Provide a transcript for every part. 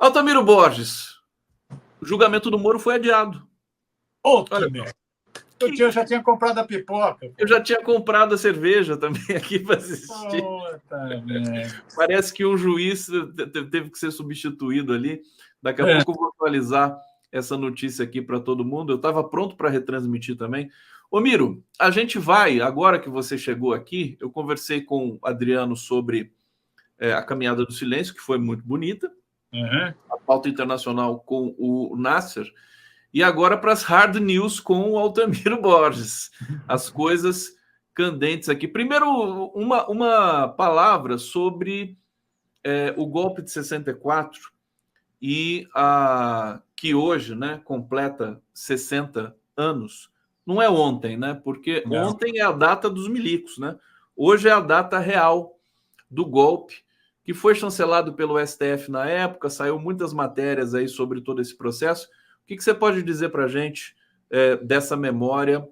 Altamiro Borges, o julgamento do Moro foi adiado. Olha, eu já tinha comprado a pipoca. Eu já tinha comprado a cerveja também aqui para assistir. Parece que um juiz teve que ser substituído ali. Daqui a pouco eu vou atualizar essa notícia aqui para todo mundo. Eu estava pronto para retransmitir também. Ô, Miro, a gente vai, agora que você chegou aqui, eu conversei com o Adriano sobre a Caminhada do Silêncio, que foi muito bonita, a pauta internacional com o Nasser, e agora para as hard news com o Altamiro Borges. As coisas candentes aqui. Primeiro, uma palavra sobre o golpe de 64 e que hoje, né, completa 60 anos. Não é ontem, né? Porque ontem é a data dos milicos, né? Hoje é a data real do golpe, que foi chancelado pelo STF na época, saiu muitas matérias aí sobre todo esse processo. O que você pode dizer para a gente dessa memória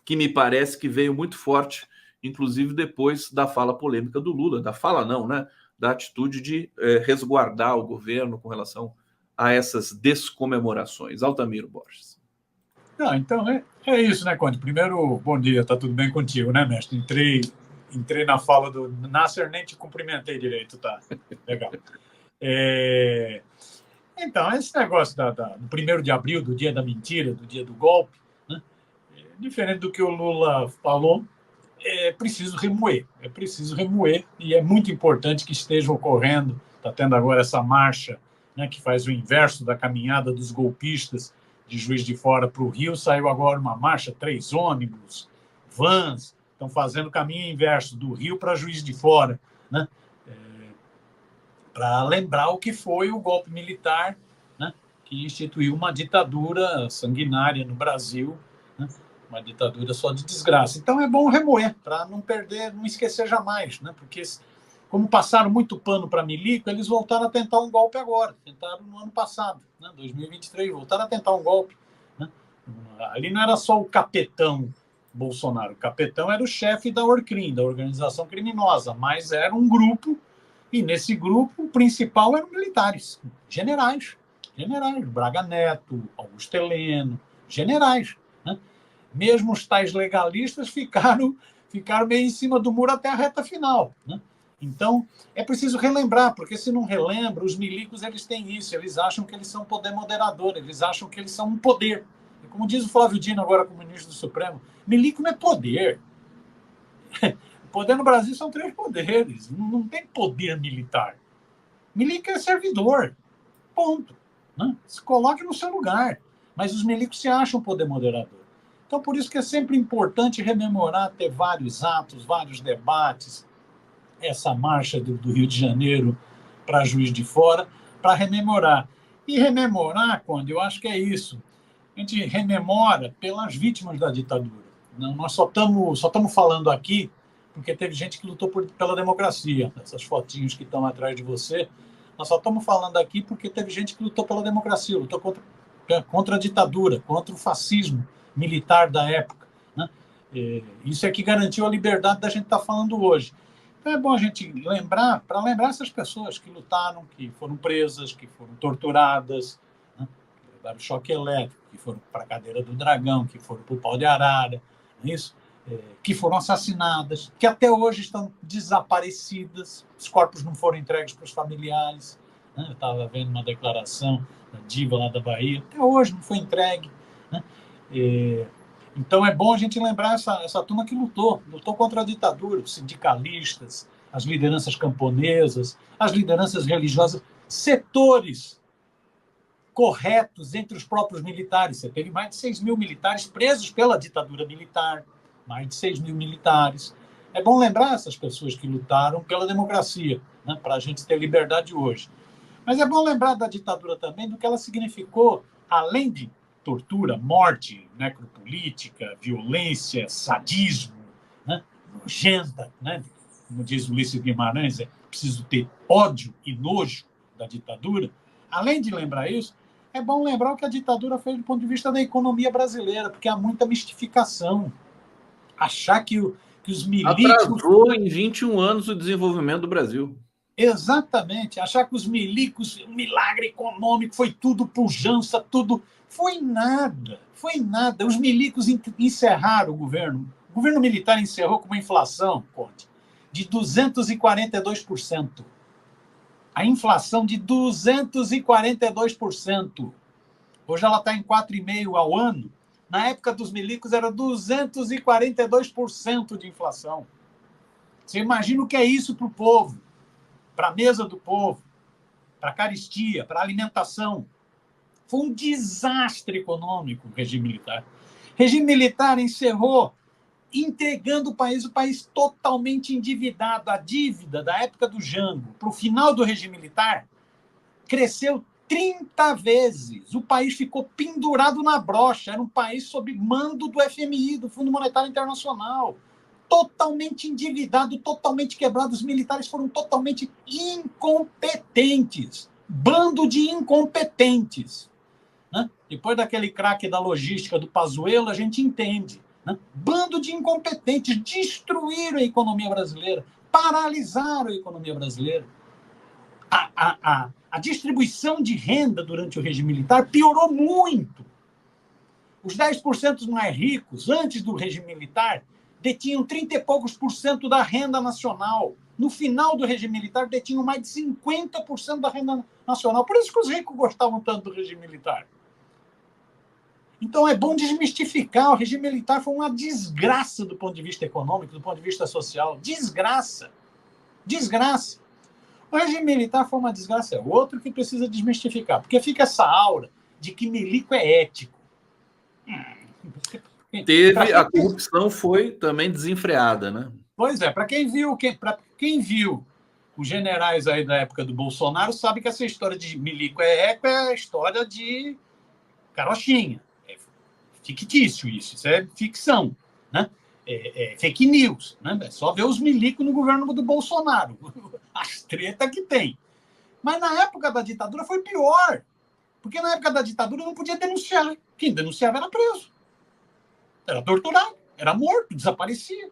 que me parece que veio muito forte, inclusive depois da fala polêmica do Lula, da fala não, né? Da atitude de resguardar o governo com relação a essas descomemorações. Altamiro Borges. Não, então é isso, né, Conde? Primeiro, bom dia, tá tudo bem contigo, né, mestre? Entrei na fala do Nasser, nem te cumprimentei direito, tá? Legal. Então, esse negócio do 1º de abril, do dia da mentira, do dia do golpe, né? Diferente do que o Lula falou, é preciso remoer, e é muito importante que esteja ocorrendo, está tendo agora essa marcha, né, que faz o inverso da caminhada dos golpistas de Juiz de Fora para o Rio, saiu agora uma marcha, 3 ônibus, vans, estão fazendo o caminho inverso do Rio para Juiz de Fora, né, para lembrar o que foi o golpe militar, né, que instituiu uma ditadura sanguinária no Brasil, né, uma ditadura só de desgraça. Então é bom remoer, para não perder, não esquecer jamais, né? Porque como passaram muito pano para milico, eles voltaram a tentar um golpe agora, tentaram no ano passado, né? 2023, voltaram a tentar um golpe, né? Ali não era só o capetão Bolsonaro, o capetão era o chefe da Orcrim, da organização criminosa, mas era um grupo, e nesse grupo o principal eram militares, generais, Braga Neto, Augusto Heleno, generais, né? Mesmo os tais legalistas ficaram meio em cima do muro até a reta final, né? Então, é preciso relembrar, porque se não relembra, os milicos eles têm isso, eles acham que eles são poder moderador, eles acham que eles são um poder. E como diz o Flávio Dino agora como ministro do Supremo, milico não é poder. O poder no Brasil são 3 poderes, não tem poder militar. Milico é servidor, ponto, né? Se coloque no seu lugar. Mas os milicos se acham poder moderador. Então, por isso que é sempre importante rememorar, ter vários atos, vários debates, essa marcha do Rio de Janeiro para Juiz de Fora, para rememorar. E rememorar, Conde, eu acho que é isso. A gente rememora pelas vítimas da ditadura. Nós só estamos falando aqui porque teve gente que lutou pela democracia. Essas fotinhos que estão atrás de você, nós só estamos falando aqui porque teve gente que lutou pela democracia, lutou contra a ditadura, contra o fascismo militar da época, né? Isso é que garantiu a liberdade da gente estar falando hoje. Então é bom a gente lembrar, para lembrar essas pessoas que lutaram, que foram presas, que foram torturadas, né? Que levaram choque elétrico, que foram para a cadeira do dragão, que foram para o pau de arara, não é isso? Que foram assassinadas, que até hoje estão desaparecidas, os corpos não foram entregues para os familiares, né? Eu estava vendo uma declaração da diva lá da Bahia, até hoje não foi entregue, né? Então é bom a gente lembrar essa turma que lutou contra a ditadura, os sindicalistas, as lideranças camponesas, as lideranças religiosas, setores corretos entre os próprios militares. Você teve mais de 6 mil militares presos pela ditadura militar, mais de 6 mil militares. É bom lembrar essas pessoas que lutaram pela democracia, né, para a gente ter liberdade hoje. Mas é bom lembrar da ditadura também, do que ela significou, além de tortura, morte, necropolítica, violência, sadismo, né, nojenta, né? Como diz Ulisses Guimarães, é preciso ter ódio e nojo da ditadura. Além de lembrar isso, é bom lembrar o que a ditadura fez do ponto de vista da economia brasileira, porque há muita mistificação. Achar que os milicos... Atrasou em 21 anos o desenvolvimento do Brasil. Exatamente. Achar que os milicos, um milagre econômico, foi tudo pujança, tudo. Foi nada. Foi nada. Os milicos encerraram o governo. O governo militar encerrou com uma inflação, Conde, de 242%. A inflação de 242%. Hoje ela está em 4,5% ao ano. Na época dos milicos era 242% de inflação. Você imagina o que é isso para o povo, para a mesa do povo, para a caristia, para a alimentação. Foi um desastre econômico o regime militar. O regime militar encerrou entregando o país totalmente endividado. A dívida da época do Jango para o final do regime militar cresceu 30 vezes. O país ficou pendurado na brocha. Era um país sob mando do FMI, do Fundo Monetário Internacional. Totalmente endividado, totalmente quebrado. Os militares foram totalmente incompetentes. Bando de incompetentes. Né? Depois daquele craque da logística do Pazuello, a gente entende. Né? Bando de incompetentes. Destruíram a economia brasileira. Paralisaram a economia brasileira. A distribuição de renda durante o regime militar piorou muito. Os 10% mais ricos, antes do regime militar, detinham 30 e poucos por cento da renda nacional. No final do regime militar, detinham mais de 50% da renda nacional. Por isso que os ricos gostavam tanto do regime militar. Então, é bom desmistificar. O regime militar foi uma desgraça do ponto de vista econômico, do ponto de vista social. Desgraça. Desgraça. O regime militar foi uma desgraça. É outro que precisa desmistificar. Porque fica essa aura de que milico é ético. A corrupção foi também desenfreada, né? Pois é, para quem viu os generais aí da época do Bolsonaro, sabe que essa história de milico é eco é a história de carochinha. É fictício isso é ficção, né? É fake news, né? É só ver os milicos no governo do Bolsonaro, as tretas que tem. Mas na época da ditadura foi pior, porque na época da ditadura não podia denunciar. Quem denunciava era preso. Era torturado, era morto, desaparecia.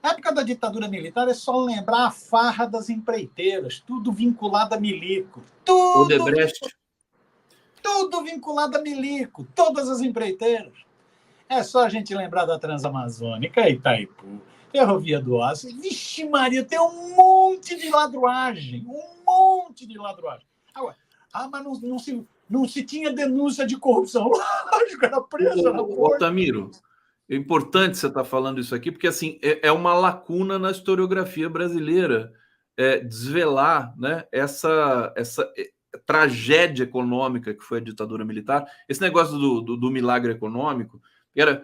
Na época da ditadura militar é só lembrar a farra das empreiteiras, tudo vinculado a milico. Tudo vinculado a milico, todas as empreiteiras. É só a gente lembrar da Transamazônica, Itaipu, Ferrovia do Oeste. Vixe Maria, tem um monte de ladruagem, Agora, mas não se tinha denúncia de corrupção. Lógico, era preso, era morto. Altamiro, é importante você estar falando isso aqui, porque assim, é uma lacuna na historiografia brasileira desvelar, né, essa tragédia econômica que foi a ditadura militar. Esse negócio do milagre econômico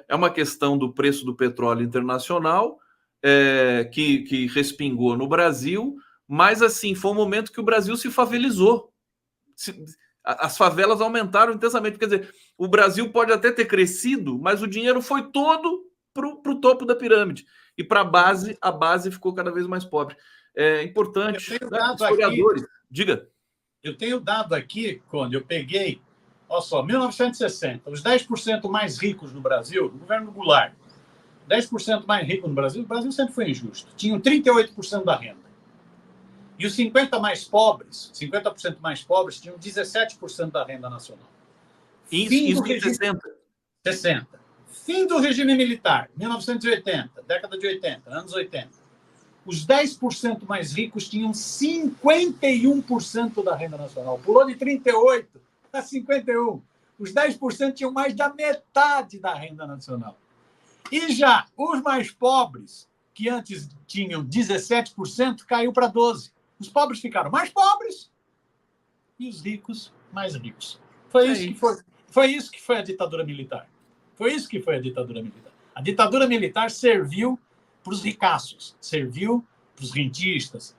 é uma questão do preço do petróleo internacional que respingou no Brasil, mas assim, foi um momento que o Brasil se favelizou. As favelas aumentaram intensamente. Quer dizer, o Brasil pode até ter crescido, mas o dinheiro foi todo para o topo da pirâmide. E para a base ficou cada vez mais pobre. É importante. Historiadores, diga. Eu tenho dado aqui, Conde, eu peguei, olha só, 1960, os 10% mais ricos no Brasil, no governo Goulart, 10% mais ricos no Brasil, o Brasil sempre foi injusto, tinham 38% da renda. E os 50% mais pobres tinham 17% da renda nacional. Isso em 60. Fim do regime militar, 1980, década de 80, anos 80. Os 10% mais ricos tinham 51% da renda nacional. Pulou de 38% para 51%. Os 10% tinham mais da metade da renda nacional. E já os mais pobres, que antes tinham 17%, caiu para 12%. Os pobres ficaram mais pobres e os ricos mais ricos. Foi isso que foi a ditadura militar. A ditadura militar serviu para os ricaços, serviu para os rentistas,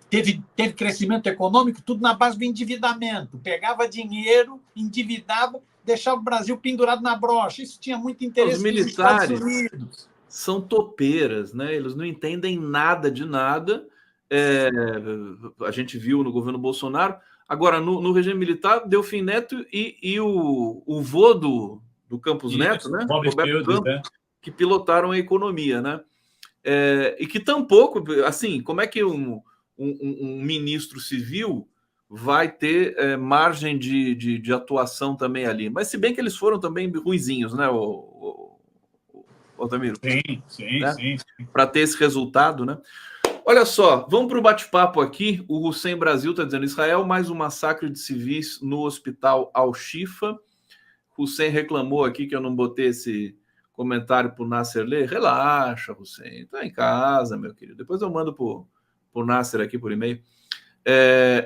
teve crescimento econômico, tudo na base do endividamento. Pegava dinheiro, endividava, deixava o Brasil pendurado na brocha. Isso tinha muito interesse nos militares. Estados Unidos. São topeiras, né? Eles não entendem nada de nada. A gente viu no governo Bolsonaro. Agora, no regime militar, Delfim Neto e o vô do Campos Neto, né? Roberto Campos, que pilotaram a economia, né? E que tampouco, assim, como é que um ministro civil vai ter margem de atuação também ali. Mas se bem que eles foram também ruinzinhos, né, Altamiro? Sim, né? sim. Para ter esse resultado, né? Olha só, vamos para o bate-papo aqui. O Hussein Brasil está dizendo: Israel, mais um massacre de civis no hospital Al-Shifa. Hussein reclamou aqui que eu não botei esse comentário para o Nasser ler. Relaxa, Hussein, está em casa, meu querido. Depois eu mando para o Nasser aqui por e-mail.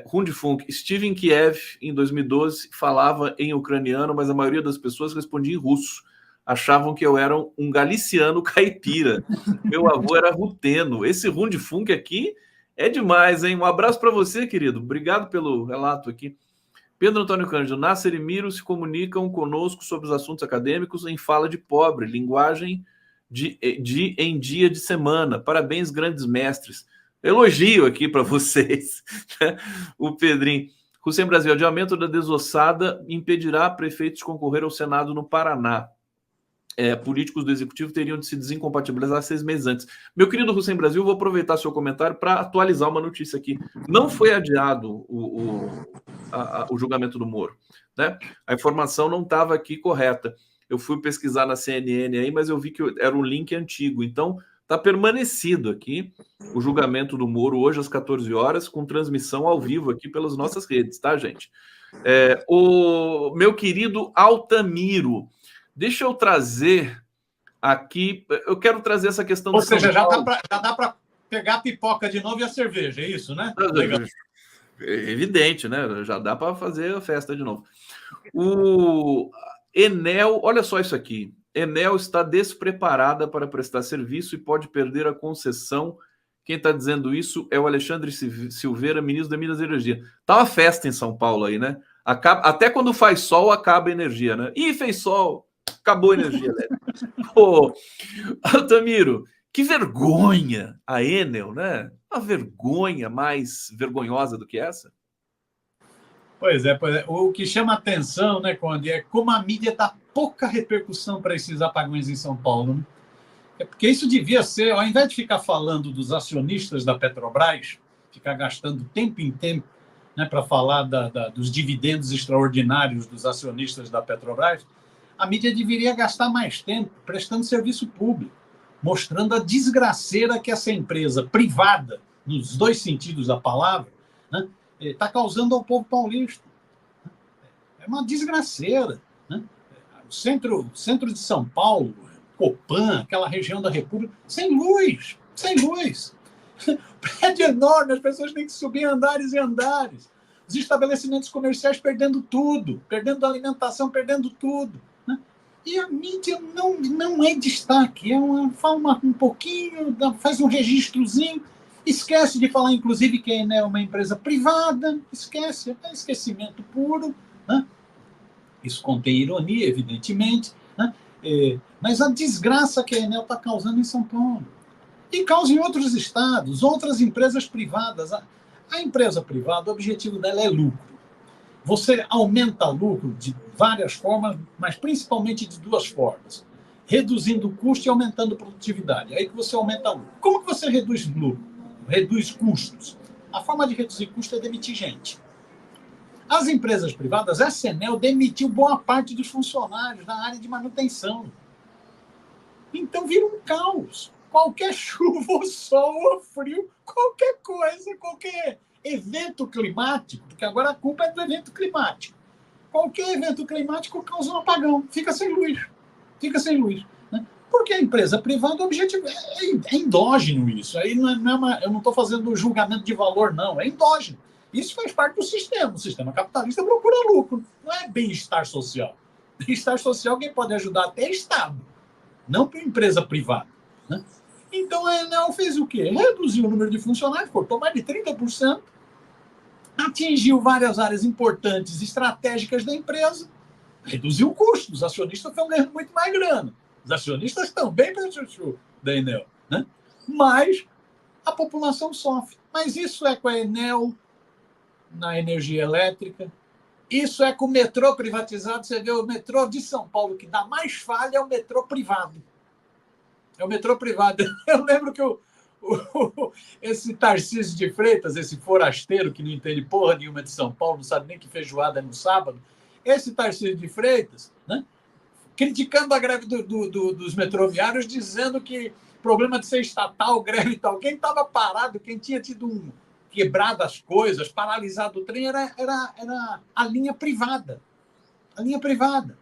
Rundfunk, estive em Kiev em 2012, falava em ucraniano, mas a maioria das pessoas respondia em russo. Achavam que eu era um galiciano caipira. Meu avô era ruteno. Esse Rundfunk aqui é demais, hein? Um abraço para você, querido. Obrigado pelo relato aqui. Pedro Antônio Cândido, Nasser e Miro se comunicam conosco sobre os assuntos acadêmicos em fala de pobre, linguagem em dia de semana. Parabéns, grandes mestres. Elogio aqui para vocês. O Pedrinho. Hussein Brasil, adiamento da desossada impedirá prefeitos de concorrer ao Senado no Paraná. Políticos do Executivo teriam de se desincompatibilizar 6 meses antes. Meu querido Hussein Brasil, vou aproveitar seu comentário para atualizar uma notícia aqui. Não foi adiado o julgamento do Moro, né? A informação não estava aqui correta. Eu fui pesquisar na CNN aí, mas eu vi que era um link antigo. Então, está permanecido aqui o julgamento do Moro hoje às 14 horas, com transmissão ao vivo aqui pelas nossas redes, tá, gente? O meu querido Altamiro, deixa eu trazer aqui. Eu quero trazer essa questão. Ou seja, já dá para pegar a pipoca de novo e a cerveja, é isso, né? Legal. É evidente, né? Já dá para fazer a festa de novo. O Enel, olha só isso aqui. Enel está despreparada para prestar serviço e pode perder a concessão. Quem está dizendo isso é o Alexandre Silveira, ministro da Minas e Energia. Tá uma festa em São Paulo aí, né? Até quando faz sol, acaba a energia, né? Ih, fez sol, acabou a energia elétrica. Pô, Altamiro, que vergonha a Enel, né? Uma vergonha mais vergonhosa do que essa. Pois é. O que chama atenção, né, Conde, é como a mídia dá pouca repercussão para esses apagões em São Paulo, né? É porque isso devia ser, ao invés de ficar falando dos acionistas da Petrobras, ficar gastando tempo em tempo, né, para falar dos dividendos extraordinários dos acionistas da Petrobras, a mídia deveria gastar mais tempo prestando serviço público, mostrando a desgraceira que essa empresa privada, nos dois sentidos da palavra, né, está causando ao povo paulista. É uma desgraceira, né? O centro de São Paulo, Copan, aquela região da República, sem luz. Prédio enorme, as pessoas têm que subir andares e andares. Os estabelecimentos comerciais perdendo tudo, perdendo alimentação, perdendo tudo, né? E a mídia não é destaque, fala um pouquinho, faz um registrozinho, esquece de falar, inclusive, que a Enel é uma empresa privada, esquece, é esquecimento puro, né? Isso contém ironia, evidentemente, né? Mas a desgraça que a Enel está causando em São Paulo. E causa em outros estados, outras empresas privadas. A empresa privada, o objetivo dela é lucro. Você aumenta lucro de várias formas, mas principalmente de duas formas. Reduzindo o custo e aumentando a produtividade. Aí que você aumenta lucro. Como que você reduz lucro? Reduz custos. A forma de reduzir custo é demitir gente. As empresas privadas, a Enel demitiu boa parte dos funcionários na área de manutenção. Então vira um caos. Qualquer chuva, ou sol, ou frio, qualquer coisa, qualquer evento climático, porque agora a culpa é do evento climático. Qualquer evento climático causa um apagão, fica sem luz. Né? Porque a empresa privada, o objetivo é endógeno isso. Aí eu não estou fazendo julgamento de valor, não, é endógeno. Isso faz parte do sistema. O sistema capitalista procura lucro. Não é bem-estar social. Bem-estar social quem pode ajudar até é Estado, não para empresa privada, né? Então a Enel fez o quê? Reduziu o número de funcionários, cortou mais de 30%, atingiu várias áreas importantes, estratégicas da empresa, reduziu o custo. Os acionistas estão ganhando muito mais grana. Os acionistas estão bem para o chuchu da Enel, né? Mas a população sofre. Mas isso é com a Enel na energia elétrica. Isso é com o metrô privatizado. Você vê o metrô de São Paulo, que dá mais falha, é o metrô privado. É o metrô privado. Eu lembro que o esse Tarcísio de Freitas, esse forasteiro que não entende porra nenhuma de São Paulo, não sabe nem que feijoada é no sábado, esse Tarcísio de Freitas, né, criticando a greve dos metroviários, dizendo que problema de ser estatal, greve e tal. Quem estava parado, quem tinha tido quebrado as coisas, paralisado o trem, era a linha privada. A linha privada.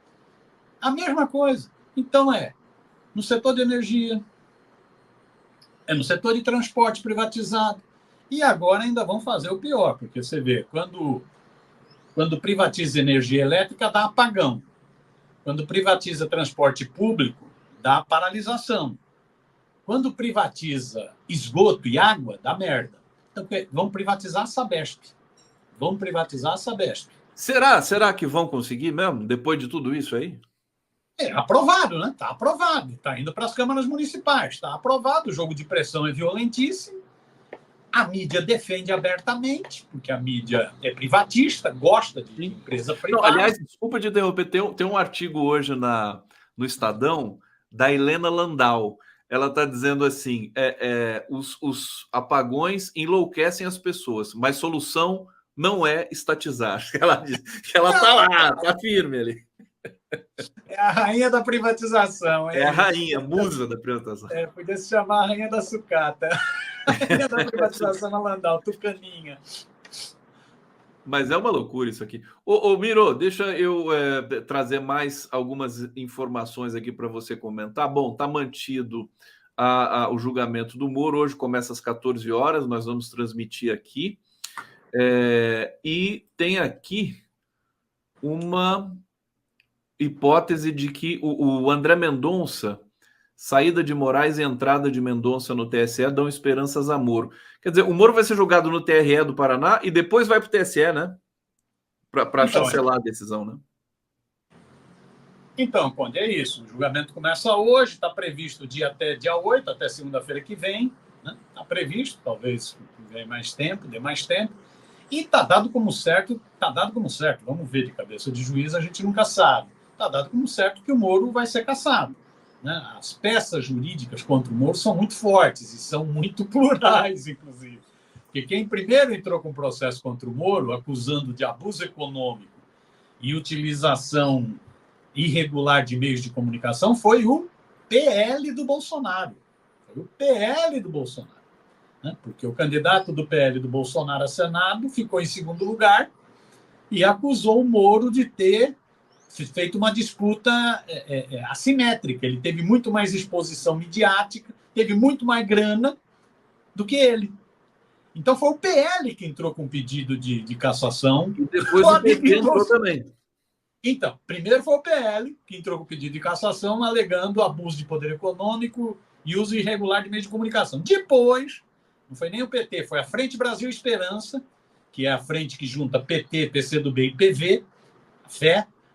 A mesma coisa. Então, no setor de energia, no setor de transporte privatizado. E agora ainda vão fazer o pior, porque você vê, quando privatiza energia elétrica, dá apagão. Quando privatiza transporte público, dá paralisação. Quando privatiza esgoto e água, dá merda. Então, vão privatizar a Sabesp. Vão privatizar a Sabesp. Será que vão conseguir mesmo, depois de tudo isso aí? Aprovado, né? Está aprovado. Está indo para as câmaras municipais. Está aprovado. O jogo de pressão é violentíssimo. A mídia defende abertamente, porque a mídia é privatista, gosta de empresa privada. Não, aliás, desculpa de interromper, tem um artigo hoje no Estadão da Helena Landau. Ela está dizendo assim: os apagões enlouquecem as pessoas, mas solução não é estatizar. Ela diz que ela está lá, está firme ali. É a rainha da privatização. É a rainha, musa da privatização. Podia se chamar a rainha da sucata. A rainha da privatização na Landau, Tucaninha. Mas é uma loucura isso aqui. Ô Miro, deixa eu trazer mais algumas informações aqui para você comentar. Bom, está mantido o julgamento do Moro. Hoje começa às 14 horas, nós vamos transmitir aqui. E tem aqui uma hipótese de que o André Mendonça, saída de Moraes e entrada de Mendonça no TSE dão esperanças a Moro. Quer dizer, o Moro vai ser julgado no TRE do Paraná e depois vai para o TSE, né? Para chancelar a decisão, né? Então, Conde, é isso. O julgamento começa hoje, está previsto até dia 8, até segunda-feira que vem. Está previsto, talvez dê mais tempo. E está dado como certo, vamos ver de cabeça de juiz, a gente nunca sabe. Está dado como certo que o Moro vai ser cassado. Né? As peças jurídicas contra o Moro são muito fortes e são muito plurais, inclusive. Porque quem primeiro entrou com processo contra o Moro, acusando de abuso econômico e utilização irregular de meios de comunicação, foi o PL do Bolsonaro. Foi o PL do Bolsonaro. Né? Porque o candidato do PL do Bolsonaro a Senado ficou em segundo lugar e acusou o Moro de ter feito uma disputa assimétrica. Ele teve muito mais exposição midiática, teve muito mais grana do que ele. Então foi o PL que entrou com pedido de cassação. E depois o PT entrou também. Então, primeiro foi o PL que entrou com pedido de cassação, alegando abuso de poder econômico e uso irregular de meios de comunicação. Depois, não foi nem o PT, foi a Frente Brasil Esperança, que é a frente que junta PT, PCdoB e PV,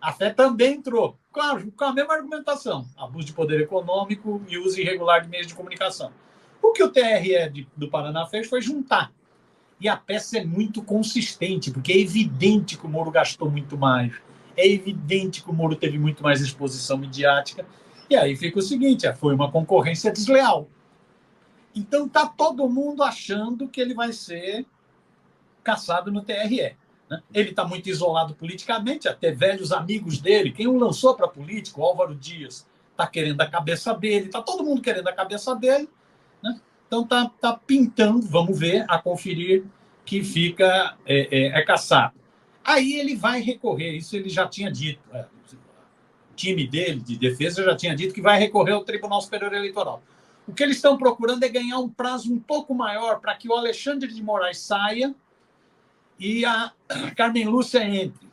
a Fé também entrou, claro, com a mesma argumentação, abuso de poder econômico e uso irregular de meios de comunicação. O que o TRE do Paraná fez foi juntar. E a peça é muito consistente, porque é evidente que o Moro gastou muito mais, é evidente que o Moro teve muito mais exposição midiática, e aí fica o seguinte, foi uma concorrência desleal. Então está todo mundo achando que ele vai ser cassado no TRE. Ele está muito isolado politicamente, até velhos amigos dele, quem o lançou para a política, o Álvaro Dias, está querendo a cabeça dele, está todo mundo querendo a cabeça dele, né? Então está pintando, vamos ver, a conferir que fica cassado. Aí ele vai recorrer, isso ele já tinha dito, o time dele de defesa já tinha dito que vai recorrer ao Tribunal Superior Eleitoral. O que eles estão procurando é ganhar um prazo um pouco maior para que o Alexandre de Moraes saia e a Carmen Lúcia entre.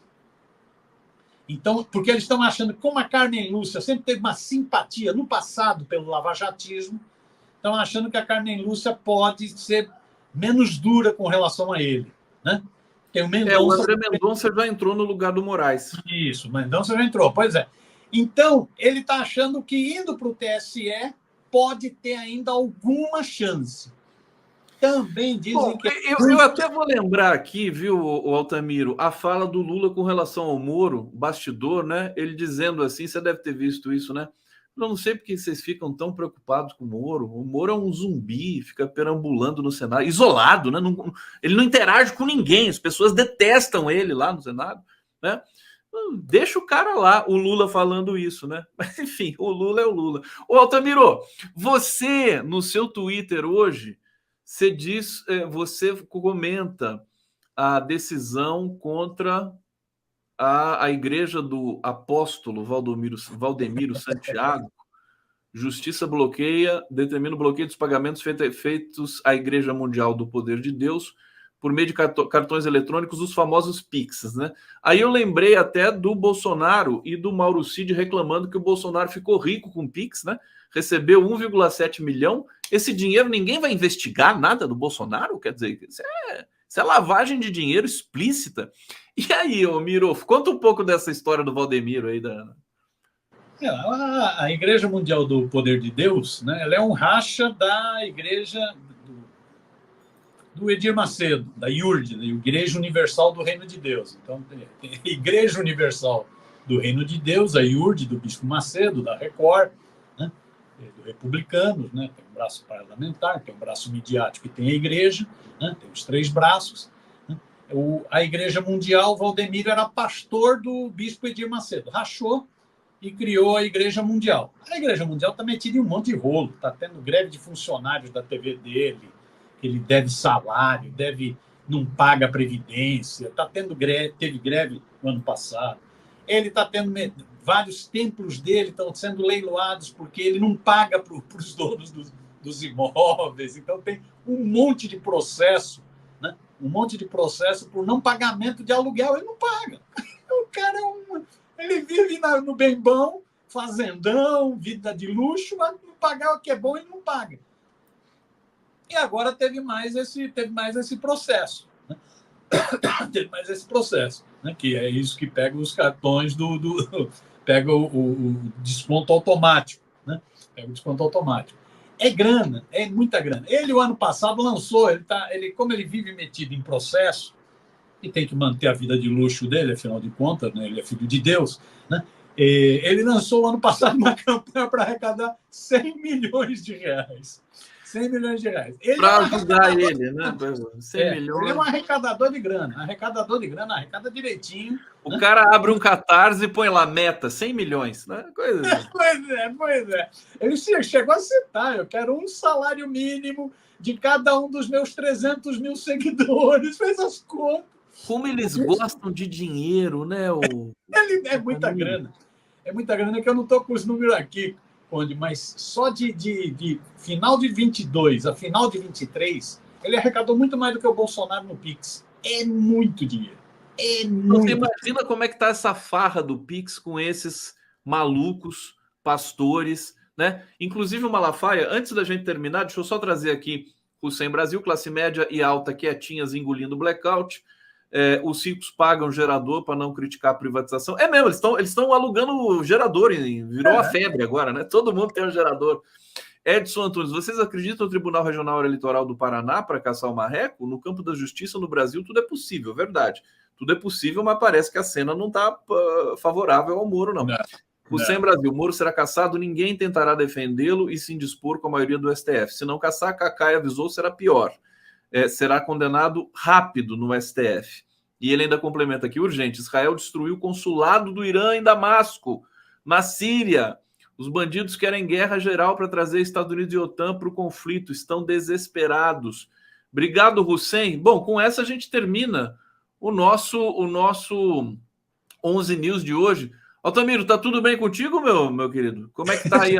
Então, porque eles estão achando que, como a Carmen Lúcia sempre teve uma simpatia no passado pelo lavajatismo, estão achando que a Carmen Lúcia pode ser menos dura com relação a ele. Né? Tem o Mendonça, o André Mendonça já entrou no lugar do Moraes. Isso, o Mendonça já entrou, pois é. Então, ele está achando que indo para o TSE pode ter ainda alguma chance. Também dizem que... Eu até vou lembrar aqui, viu, o Altamiro, a fala do Lula com relação ao Moro, bastidor, né? Ele dizendo assim, você deve ter visto isso, né? Eu não sei porque vocês ficam tão preocupados com o Moro. O Moro é um zumbi, fica perambulando no Senado, isolado, né? Ele não interage com ninguém, as pessoas detestam ele lá no Senado, né? Deixa o cara lá, o Lula falando isso, né? Mas enfim, o Lula é o Lula. Ô, Altamiro, você no seu Twitter hoje, você comenta a decisão contra a igreja do apóstolo Valdemiro Santiago. Justiça determina o bloqueio dos pagamentos feitos à Igreja Mundial do Poder de Deus por meio de cartões eletrônicos, os famosos Pix, né? Aí eu lembrei até do Bolsonaro e do Mauro Cid reclamando que o Bolsonaro ficou rico com Pix, né? Recebeu 1,7 milhão. Esse dinheiro ninguém vai investigar nada do Bolsonaro? Quer dizer, isso é lavagem de dinheiro explícita. E aí, ô Miro, conta um pouco dessa história do Valdemiro aí. A Igreja Mundial do Poder de Deus, né, ela é um racha da Igreja do Edir Macedo, da IURD, da Igreja Universal do Reino de Deus. Então, tem a Igreja Universal do Reino de Deus, a IURD, do Bispo Macedo, da Record, né, do Republicanos, né, tem um braço parlamentar, tem um braço midiático e tem a Igreja, né, tem os 3 braços. Né. A Igreja Mundial, Valdemiro era pastor do Bispo Edir Macedo, rachou e criou a Igreja Mundial. A Igreja Mundial está metida em um monte de rolo, está tendo greve de funcionários da TV dele, ele deve salário, não paga previdência, teve greve no ano passado. Ele está tendo vários templos dele estão sendo leiloados porque ele não paga para os donos dos imóveis. Então tem um monte de processo, né? Um monte de processo por não pagamento de aluguel. Ele não paga. O cara ele vive no bem bom, fazendão, vida de luxo, mas não pagar o que é bom ele não paga. E agora teve mais esse processo. Né? Teve mais esse processo, né? Que é isso que pega os cartões pega o desconto automático. Né? Pega o desconto automático. É grana, é muita grana. Ele, o ano passado, lançou, como ele vive metido em processo, e tem que manter a vida de luxo dele, afinal de contas, né? Ele é filho de Deus, né? Ele lançou, ano passado, uma campanha para arrecadar 100 milhões de reais. 100 milhões de reais. Para ajudar ele, né? 100 milhões. Ele é um arrecadador de grana. Arrecada direitinho. O cara abre um Catarse e põe lá, meta, 100 milhões. Né? Coisa assim. Pois é. Ele chegou a citar, eu quero um salário mínimo de cada um dos meus 300 mil seguidores. Fez as contas. Como eles gostam de dinheiro, né? É muita grana. É muita grana que eu não estou com os números aqui, Conde, mas só de final de 22 a final de 23, ele arrecadou muito mais do que o Bolsonaro no Pix. É muito dinheiro. Você imagina como é que tá essa farra do Pix com esses malucos pastores, né? Inclusive o Malafaia, antes da gente terminar, deixa eu só trazer aqui o Sem Brasil, classe média e alta quietinhas engolindo blackout. Os ricos pagam gerador para não criticar a privatização. É mesmo, eles estão alugando gerador, virou a febre agora, né? Todo mundo tem um gerador. Edson Antunes, vocês acreditam no Tribunal Regional Eleitoral do Paraná para caçar o marreco? No campo da justiça, no Brasil, tudo é possível, verdade. Tudo é possível, mas parece que a cena não está favorável ao Moro, não. O Sem Brasil, Moro será caçado, ninguém tentará defendê-lo e se indispor com a maioria do STF. Se não caçar, Cacai avisou, será pior. Será condenado rápido no STF. E ele ainda complementa aqui, urgente, Israel destruiu o consulado do Irã em Damasco, na Síria. Os bandidos querem guerra geral para trazer Estados Unidos e OTAN para o conflito, estão desesperados. Obrigado, Hussein. Bom, com essa a gente termina o nosso 11 News de hoje. Altamiro, tá tudo bem contigo, meu querido? Como é que tá aí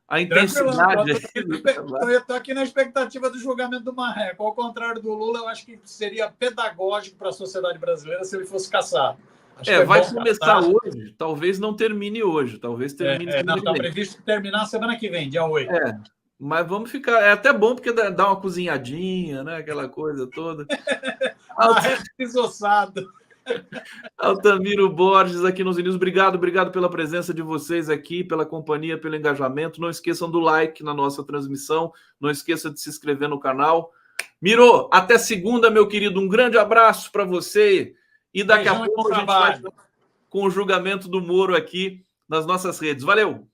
a intensidade? Eu estou aqui na expectativa do julgamento do marreco. Ao contrário do Lula, eu acho que seria pedagógico para a sociedade brasileira se ele fosse caçado. Vai começar hoje, talvez não termine hoje, talvez termine. Está previsto terminar semana que vem, dia 8. Mas vamos ficar. É até bom porque dá uma cozinhadinha, né? Aquela coisa toda. Marreco desossado. Altamiro Borges aqui nos News. Obrigado pela presença de vocês aqui, pela companhia, pelo engajamento. Não esqueçam do like na nossa transmissão. Não esqueça de se inscrever no canal. Miro, até segunda, meu querido. Um grande abraço para você. E daqui a pouco a gente vai com o julgamento do Moro aqui nas nossas redes. Valeu!